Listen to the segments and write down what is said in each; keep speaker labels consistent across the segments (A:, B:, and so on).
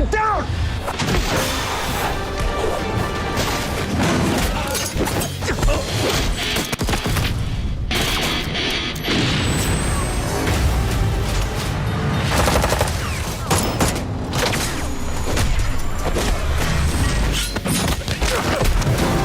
A: Get down!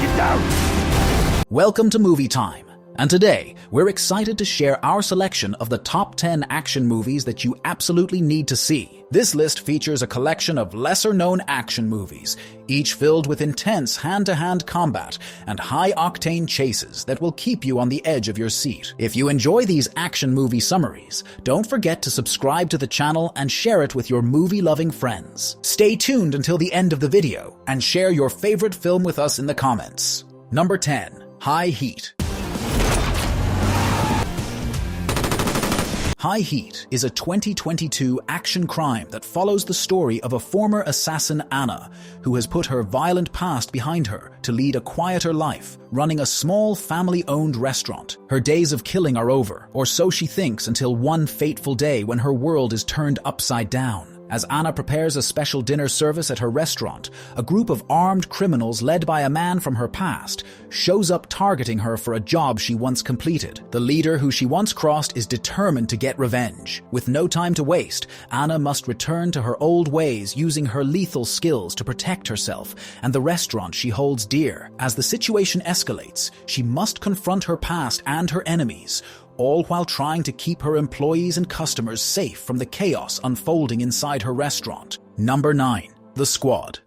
A: Get down!
B: Welcome to Movie Time, and today we're excited to share our selection of the top 10 action movies that you absolutely need to see. This list features a collection of lesser-known action movies, each filled with intense hand-to-hand combat and high-octane chases that will keep you on the edge of your seat. If you enjoy these action movie summaries, don't forget to subscribe to the channel and share it with your movie-loving friends. Stay tuned until the end of the video and share your favorite film with us in the comments. Number 10. High Heat. High Heat is a 2022 action crime that follows the story of a former assassin, Anna, who has put her violent past behind her to lead a quieter life, running a small family-owned restaurant. Her days of killing are over, or so she thinks, until one fateful day when her world is turned upside down. As Anna prepares a special dinner service at her restaurant, a group of armed criminals led by a man from her past shows up targeting her for a job she once completed. The leader who she once crossed is determined to get revenge. With no time to waste, Anna must return to her old ways, using her lethal skills to protect herself and the restaurant she holds dear. As the situation escalates, she must confront her past and her enemies, all while trying to keep her employees and customers safe from the chaos unfolding inside her restaurant. Number 9. The Squad.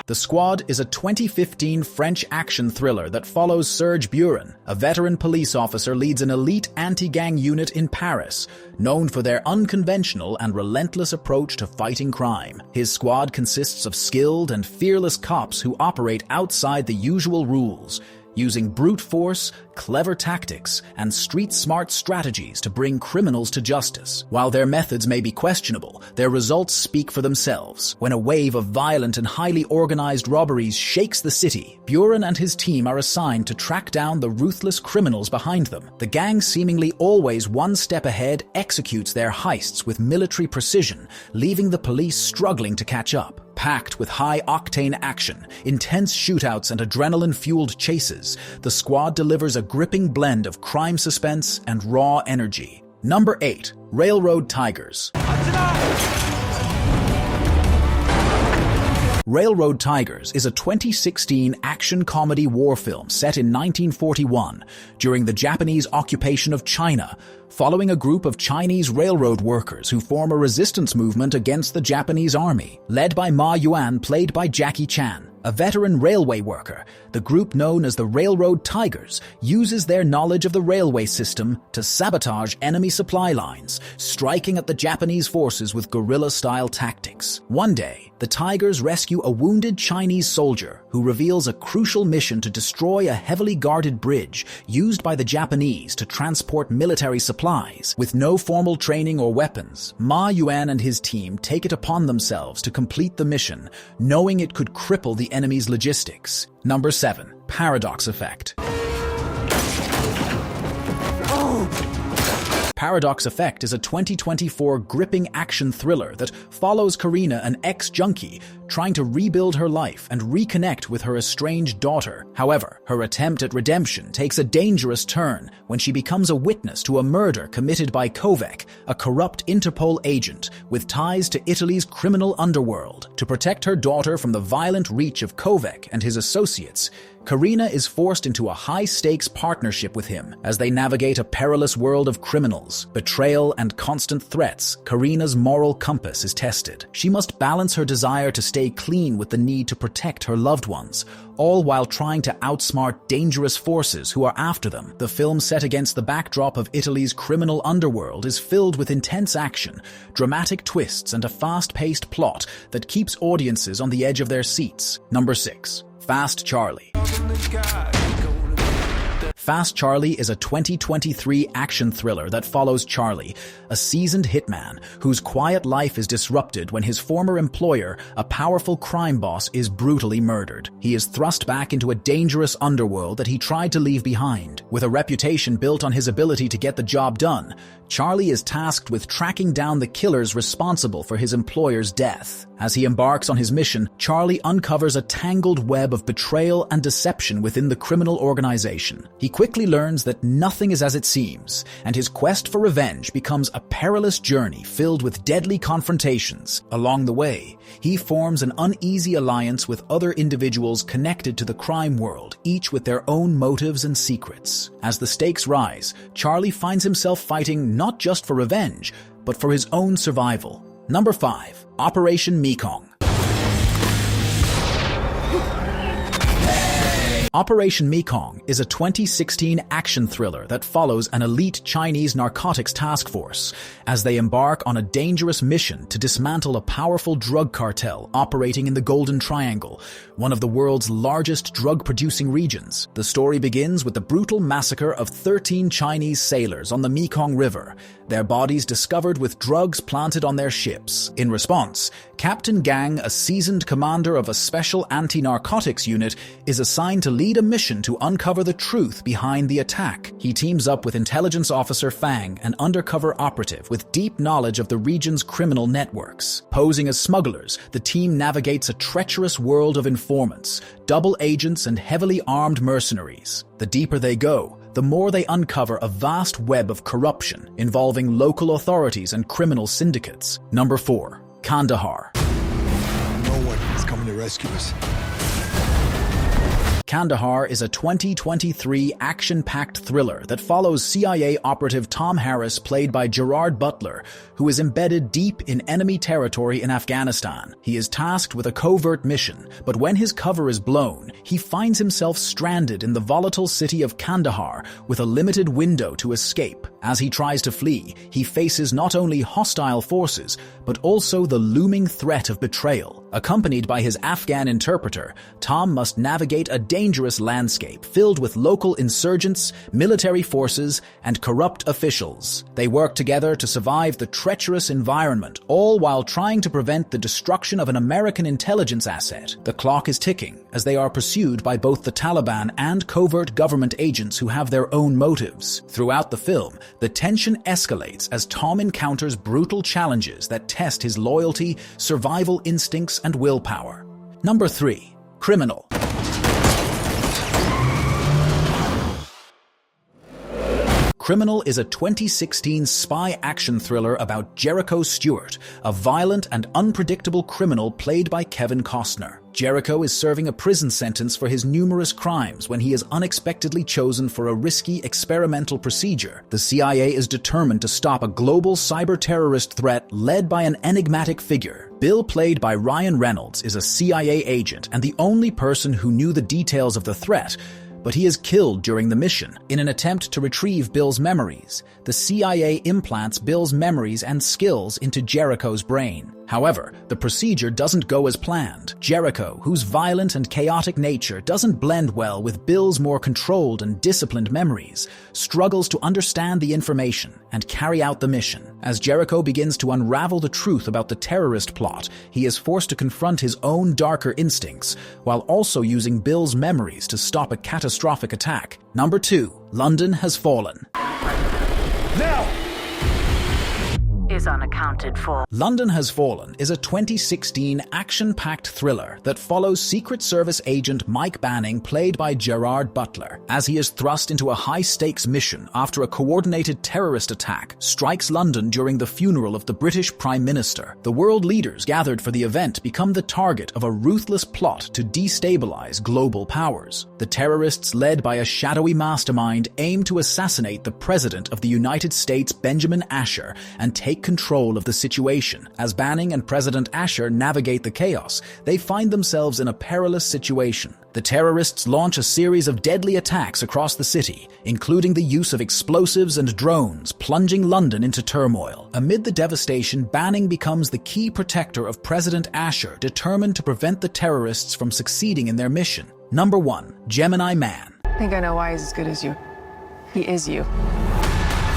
B: The Squad is a 2015 French action thriller that follows Serge Burin, a veteran police officer leads an elite anti-gang unit in Paris, known for their unconventional and relentless approach to fighting crime. His squad consists of skilled and fearless cops who operate outside the usual rules, using brute force, clever tactics, and street-smart strategies to bring criminals to justice. While their methods may be questionable, their results speak for themselves. When a wave of violent and highly organized robberies shakes the city, Burin and his team are assigned to track down the ruthless criminals behind them. The gang, seemingly always one step ahead, executes their heists with military precision, leaving the police struggling to catch up. Packed with high-octane action, intense shootouts, and adrenaline-fueled chases, The Squad delivers a gripping blend of crime suspense and raw energy. Number 8. Railroad Tigers. Railroad Tigers is a 2016 action-comedy war film set in 1941 during the Japanese occupation of China, following a group of Chinese railroad workers who form a resistance movement against the Japanese army. Led by Ma Yuan, played by Jackie Chan, a veteran railway worker, the group known as the Railroad Tigers uses their knowledge of the railway system to sabotage enemy supply lines, striking at the Japanese forces with guerrilla-style tactics. One day, the Tigers rescue a wounded Chinese soldier who reveals a crucial mission to destroy a heavily guarded bridge used by the Japanese to transport military supplies. With no formal training or weapons, Ma Yuan and his team take it upon themselves to complete the mission, knowing it could cripple the enemy's logistics. Number 7. Paradox Effect. Paradox Effect is a 2024 gripping action thriller that follows Karina, an ex-junkie, trying to rebuild her life and reconnect with her estranged daughter. However, her attempt at redemption takes a dangerous turn when she becomes a witness to a murder committed by Kovac, a corrupt Interpol agent with ties to Italy's criminal underworld. To protect her daughter from the violent reach of Kovac and his associates, Karina is forced into a high-stakes partnership with him as they navigate a perilous world of criminals, betrayal, and constant threats. Karina's moral compass is tested. She must balance her desire to stay clean with the need to protect her loved ones, all while trying to outsmart dangerous forces who are after them. The film, set against the backdrop of Italy's criminal underworld, is filled with intense action, dramatic twists, and a fast-paced plot that keeps audiences on the edge of their seats. Number 6. Fast Charlie. Fast Charlie is a 2023 action thriller that follows Charlie, a seasoned hitman whose quiet life is disrupted when his former employer, a powerful crime boss, is brutally murdered. He is thrust back into a dangerous underworld that he tried to leave behind. With a reputation built on his ability to get the job done, Charlie is tasked with tracking down the killers responsible for his employer's death. As he embarks on his mission, Charlie uncovers a tangled web of betrayal and deception within the criminal organization. He quickly learns that nothing is as it seems, and his quest for revenge becomes a perilous journey filled with deadly confrontations. Along the way, he forms an uneasy alliance with other individuals connected to the crime world, each with their own motives and secrets. As the stakes rise, Charlie finds himself fighting not just for revenge, but for his own survival. Number 5. Operation Mekong. Operation Mekong is a 2016 action thriller that follows an elite Chinese narcotics task force as they embark on a dangerous mission to dismantle a powerful drug cartel operating in the Golden Triangle, one of the world's largest drug-producing regions. The story begins with the brutal massacre of 13 Chinese sailors on the Mekong River, their bodies discovered with drugs planted on their ships. In response, Captain Gang, a seasoned commander of a special anti-narcotics unit, is assigned to lead a mission to uncover the truth behind the attack. He teams up with intelligence officer Fang, an undercover operative with deep knowledge of the region's criminal networks. Posing as smugglers, the team navigates a treacherous world of informants, double agents, and heavily armed mercenaries. The deeper they go, the more they uncover a vast web of corruption involving local authorities and criminal syndicates. Number 4. Kandahar.
A: No one is coming to rescue us.
B: Kandahar is a 2023 action-packed thriller that follows CIA operative Tom Harris, played by Gerard Butler, who is embedded deep in enemy territory in Afghanistan. He is tasked with a covert mission, but when his cover is blown, he finds himself stranded in the volatile city of Kandahar with a limited window to escape. As he tries to flee, he faces not only hostile forces, but also the looming threat of betrayal. Accompanied by his Afghan interpreter, Tom must navigate a dangerous landscape filled with local insurgents, military forces, and corrupt officials. They work together to survive the treacherous environment, all while trying to prevent the destruction of an American intelligence asset. The clock is ticking as they are pursued by both the Taliban and covert government agents who have their own motives. Throughout the film, the tension escalates as Tom encounters brutal challenges that test his loyalty, survival instincts, and willpower. Number 3. Criminal. Criminal is a 2016 spy action thriller about Jericho Stewart, a violent and unpredictable criminal played by Kevin Costner. Jericho is serving a prison sentence for his numerous crimes when he is unexpectedly chosen for a risky experimental procedure. The CIA is determined to stop a global cyber-terrorist threat led by an enigmatic figure. Bill, played by Ryan Reynolds, is a CIA agent and the only person who knew the details of the threat, but he is killed during the mission. In an attempt to retrieve Bill's memories, the CIA implants Bill's memories and skills into Jericho's brain. However, the procedure doesn't go as planned. Jericho, whose violent and chaotic nature doesn't blend well with Bill's more controlled and disciplined memories, struggles to understand the information and carry out the mission. As Jericho begins to unravel the truth about the terrorist plot, he is forced to confront his own darker instincts, while also using Bill's memories to stop a catastrophic attack. Number 2. London Has Fallen.
A: Now!
C: Is unaccounted for.
B: London Has Fallen is a 2016 action-packed thriller that follows Secret Service agent Mike Banning, played by Gerard Butler, as he is thrust into a high-stakes mission after a coordinated terrorist attack strikes London during the funeral of the British Prime Minister. The world leaders gathered for the event become the target of a ruthless plot to destabilize global powers. The terrorists, led by a shadowy mastermind, aim to assassinate the President of the United States, Benjamin Asher, and take control of the situation. As Banning and President Asher navigate the chaos, they find themselves in a perilous situation. The terrorists launch a series of deadly attacks across the city, including the use of explosives and drones, plunging London into turmoil. Amid the devastation, Banning becomes the key protector of President Asher, determined to prevent the terrorists from succeeding in their mission. Number 1. Gemini Man.
D: I think I know why he's as good as you. He is you.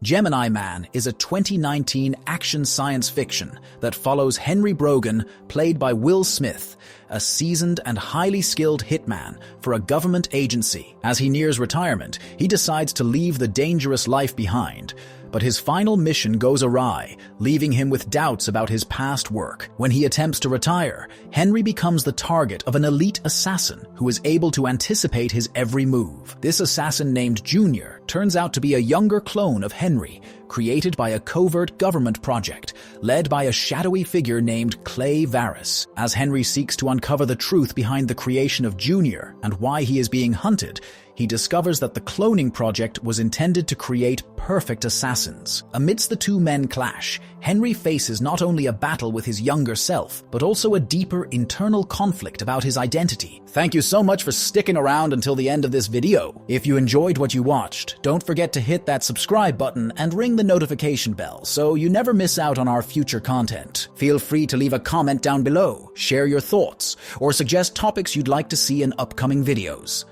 B: Gemini Man is a 2019 action science fiction that follows Henry Brogan, played by Will Smith, a seasoned and highly skilled hitman for a government agency. As he nears retirement, he decides to leave the dangerous life behind. But his final mission goes awry, leaving him with doubts about his past work. When he attempts to retire, Henry becomes the target of an elite assassin who is able to anticipate his every move. This assassin, named Junior, turns out to be a younger clone of Henry, created by a covert government project, led by a shadowy figure named Clay Varys. As Henry seeks to uncover the truth behind the creation of Junior and why he is being hunted, he discovers that the cloning project was intended to create perfect assassins. Amidst the two men clash, Henry faces not only a battle with his younger self, but also a deeper internal conflict about his identity. Thank you so much for sticking around until the end of this video. If you enjoyed what you watched, don't forget to hit that subscribe button and ring the notification bell so you never miss out on our future content. Feel free to leave a comment down below, share your thoughts, or suggest topics you'd like to see in upcoming videos.